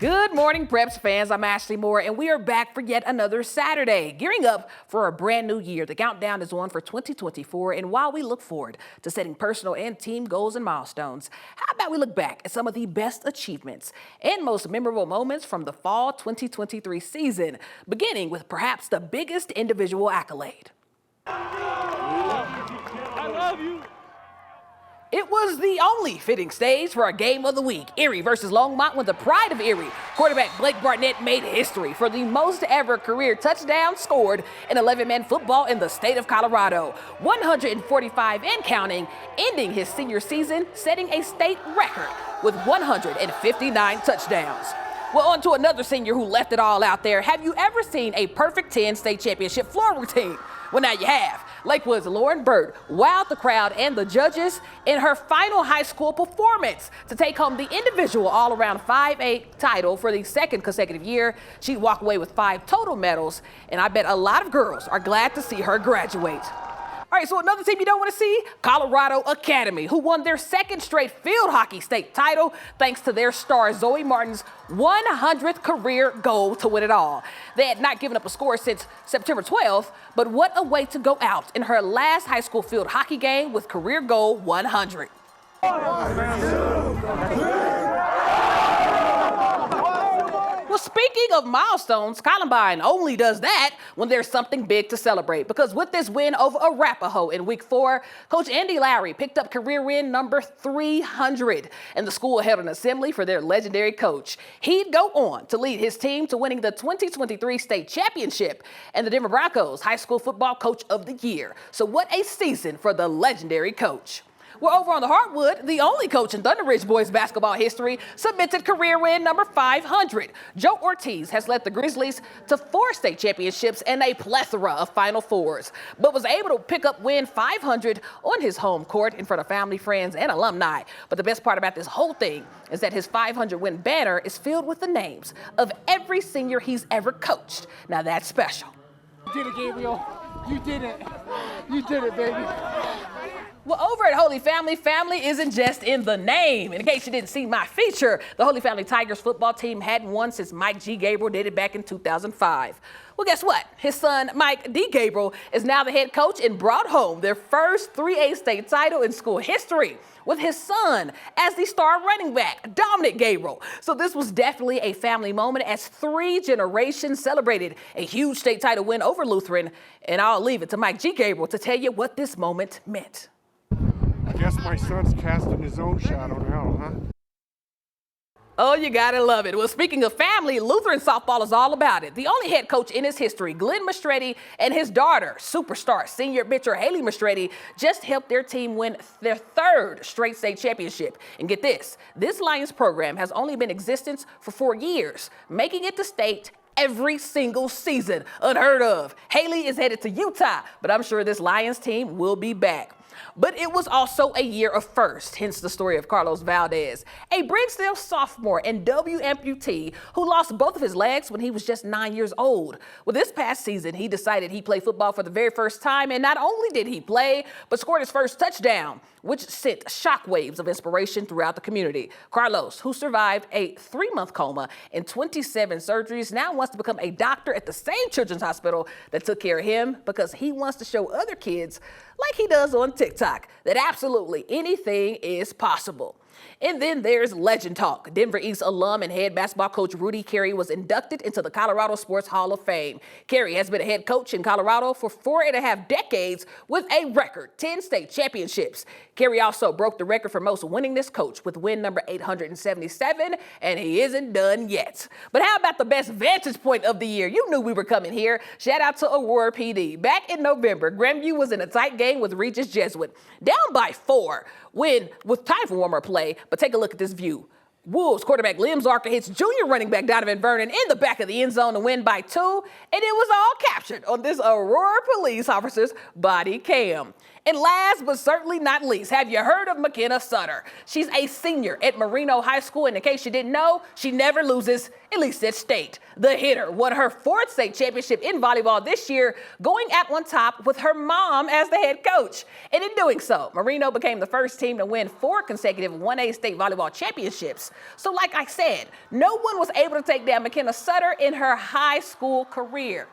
Good morning, Preps fans. I'm Ashley Moore, and we are back for yet another Saturday, gearing up for a brand new year. The countdown is on for 2024, and while we look forward to setting personal and team goals and milestones, how about we look back at some of the best achievements and most memorable moments from the fall 2023 season, beginning with perhaps the biggest individual accolade. I love you. It was the only fitting stage for our game of the week. Erie versus Longmont, when the pride of Erie, quarterback Blake Barnett, made history for the most ever career touchdown scored in 11-man football in the state of Colorado. 145 and counting, ending his senior season, setting a state record with 159 touchdowns. Well, on to another senior who left it all out there. Have you ever seen a perfect 10 state championship floor routine? Well, now you have. Lakewood's Lauren Bird wowed the crowd and the judges in her final high school performance to take home the individual all-around 5A title for the second consecutive year. She'd walk away with 5 total medals, and I bet a lot of girls are glad to see her graduate. All right, so another team you don't want to see, Colorado Academy, who won their second straight field hockey state title thanks to their star Zoe Martin's 100th career goal to win it all. They had not given up a score since September 12th, but what a way to go out in her last high school field hockey game with career goal 100. Well, speaking of milestones, Columbine only does that when there's something big to celebrate. Because with this win over Arapahoe in week 4, Coach Andy Lowry picked up career win number 300, and the school held an assembly for their legendary coach. He'd go on to lead his team to winning the 2023 state championship and the Denver Broncos High School Football Coach of the Year. So what a season for the legendary coach. Well, over on the hardwood, the only coach in Thunder Ridge boys basketball history submitted career win number 500. Joe Ortiz has led the Grizzlies to 4 state championships and a plethora of Final Fours, but was able to pick up win 500 on his home court in front of family, friends, and alumni. But the best part about this whole thing is that his 500-win banner is filled with the names of every senior he's ever coached. Now that's special. You did it, Gabriel. You did it. You did it, baby. Well, over at Holy Family, family isn't just in the name. In case you didn't see my feature, the Holy Family Tigers football team hadn't won since Mike G. Gabriel did it back in 2005. Well, guess what? His son, Mike D. Gabriel, is now the head coach and brought home their first 3A state title in school history with his son as the star running back, Dominic Gabriel. So this was definitely a family moment as 3 generations celebrated a huge state title win over Lutheran. And I'll leave it to Mike G. Gabriel to tell you what this moment meant. I guess my son's casting his own shadow now, huh? Oh, you gotta love it. Well, speaking of family, Lutheran softball is all about it. The only head coach in his history, Glenn Mastretti, and his daughter, superstar senior pitcher Haley Mastretti, just helped their team win their 3rd straight state championship. And get this Lions program has only been in existence for 4 years, making it to state every single season. Unheard of. Haley is headed to Utah, but I'm sure this Lions team will be back. But it was also a year of firsts, hence the story of Carlos Valdez, a Briggsdale sophomore and W amputee who lost both of his legs when he was just 9 years old. Well, this past season, he decided he'd play football for the very first time, and not only did he play, but scored his first touchdown, which sent shockwaves of inspiration throughout the community. Carlos, who survived a 3-month coma and 27 surgeries, now wants to become a doctor at the same children's hospital that took care of him because he wants to show other kids, like he does on TikTok, that absolutely anything is possible. And then there's legend talk. Denver East alum and head basketball coach Rudy Carey was inducted into the Colorado Sports Hall of Fame. Carey has been a head coach in Colorado for 4.5 decades with a record 10 state championships. Carey also broke the record for most winningest coach with win number 877, and he isn't done yet. But how about the best vantage point of the year? You knew we were coming here. Shout out to Aurora PD. Back in November, Grandview was in a tight game with Regis Jesuit, down by 4. Win with time for warmer play, but take a look at this view. Wolves quarterback Liam Zarka hits junior running back Donovan Vernon in the back of the end zone to win by 2, and it was all captured on this Aurora police officer's body cam. And last but certainly not least, have you heard of McKenna Sutter? She's a senior at Marino High School, and in case you didn't know, she never loses, at least at state. The hitter won her 4th state championship in volleyball this year, going out on top with her mom as the head coach. And in doing so, Marino became the first team to win 4 consecutive 1A state volleyball championships. So like I said, no one was able to take down McKenna Sutter in her high school career.